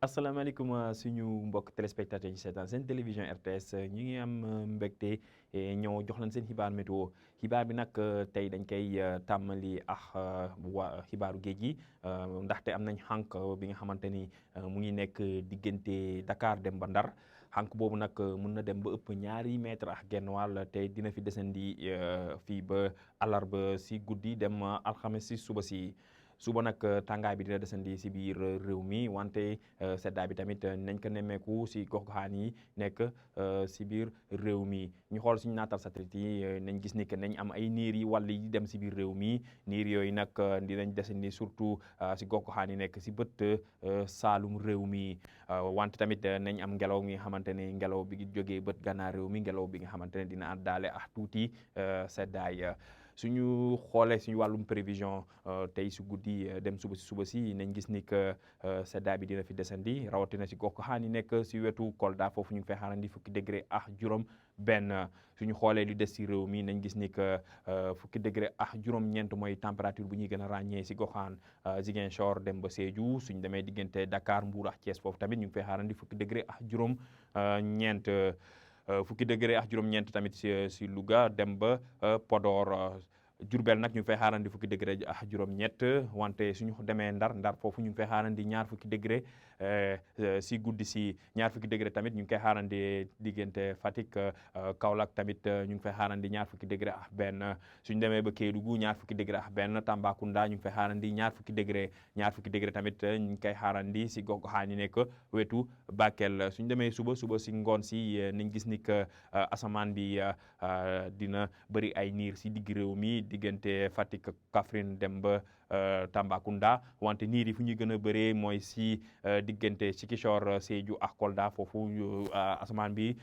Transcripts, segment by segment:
asalaamaaleykum suñu mbokk téléspectateurs yi seetaan seen télévision RTS ñu ngi am mbégte ñëw jox leen seen xibaar météo xibaar bi nag tey dañ koy tàmmali waa xibaaru géej gi ndaxte am nañ xànk bi nga xamante ni mu ngi nekk diggante Dakar dem ba Ndar xànk boobu nag mun na dem ba ëpp ñaari mètre ak genn wàll te dina fi desandi fii ba àllarba si guddi dem alxames si suba nag tàngaay bi dina desandi si biir réew mi wante seddaay bi tamit nañ ko nemmeeku si gox-goxaan yi nekk si biir réew mi ñu xool suñu naatal satellite yi nañ gis ni que nañ am ay niir yi wàll yi dem si biir réew mi niir yooyu nag dinañ desandi surtout si gox-goxaan yi nekk si bët saalum réew mi wante tamit nañ am ngelaw mi nga xamante ne ngelaw bi jógee bët gànnaar réew mi ngelaw bi nga xamante ne dina àddaale ak tuuti seddaay suñu xoolee suñu wàllum prévision tey si guddi dem suba si nañ gis ni que seddaay bi dina fi desandi rawatina si gox-goxaan yi nekk si wetu Kolda foofu ñu ngi fay xaarandi fukki degré ak juróom benn suñu xoolee li des si réew mi nañ gis ni que fukki degré ak juróom-ñeent mooy température bu ñuy gën a ràññee si goxaan Ziguinchor dem ba Sédhiou suñ demee diggante Dakar Mbour ak Thiès foofu tamit ñu ngi fay xaarandi fukki degré ak juróom ñeent fukki degré ak juróom-ñeent tamit si Louga dem ba Podor Diourbel nag ñu ngi fay xaarandi fukki degré ak juróom-ñett wante suñu demee Ndar foofu ñu ngi fay xaarandi ñaar fukki degré si guddi si ñaar fukki degré tamit ñu ngi koy xaarandi diggante Fatick Kaolack tamit ñu ngi fay xaarandi ñaar fukki degré ak benn suñu demee ba Kédougou ñaar fukki degré ak benn Tambacounda ñu ngi fay xaarandi ñaar fukki degré tamit ñu ngi koy xaarandi si gox-goxaan yi nekk wetu Bakel suñu demee suba si ngoon si nañ gis ni que asamaan bi dina bëri ay niir si digg réew mi diggante Fatick Kaffrine dem ba Tambacounda wante niir yi fu ñuy gën a bëree mooy si diggante Ziguinchor Sédhiou ak Kolda foofu asamaan bi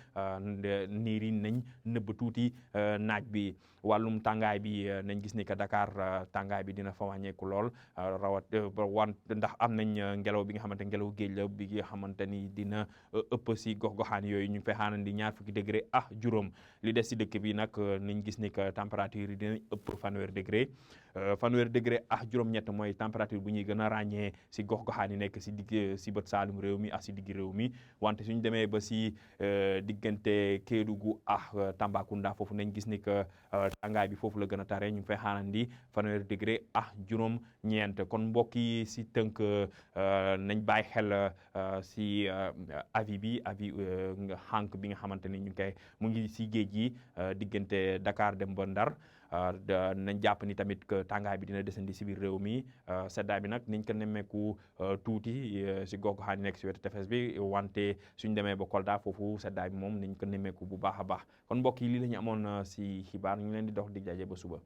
niir yi nañ nëbb tuuti naaj bi wàllum tàngaay bi nañ gis ni que Dakar tàngaay bi dina fa wàññeeku lool ndax am nañ ngelaw bi nga xamante ngelaw géej la bi nga xamante ni dina ëpp si gox-goxaan yooyu ñu ngi fay xaarandi ñaar fukki degré ak juróom li des si dëkk bi nag nañ gis ni que température yi dina ëpp fanweer degré ak juróom-ñett mooy température bu ñuy gën a ràññee si gox-goxaan yi nekk si bët saalum réew mi ak si digg réew mi wante suñ demee ba si diggante Kédougou ak Tambacounda foofu nañ gis ni que tàngaay bi foofu la gën a tare ñu ngi fay xaarandi fanweer degré ak juróom-ñeent kon mbokk yi si tënk nañ bàyyi xel si avis xànk bi nga xamante ni ñu ngi mu ngi si géej gi diggante Dakar dem ba Ndar nañ jàpp ni tamit que tàngaay bi dina desandi si biir réew mi seddaay bi nag niñ ko nemmeeku tuuti si gox-goxaan yi nekk si wetu tefes bi wante suñ demee ba Kolda foofu seddaay bi moom niñ ko nemmeeku bu baax a baax kon mbokk yi lii la ñu amoon si xibaar ñu leen di dox di jaje ba suba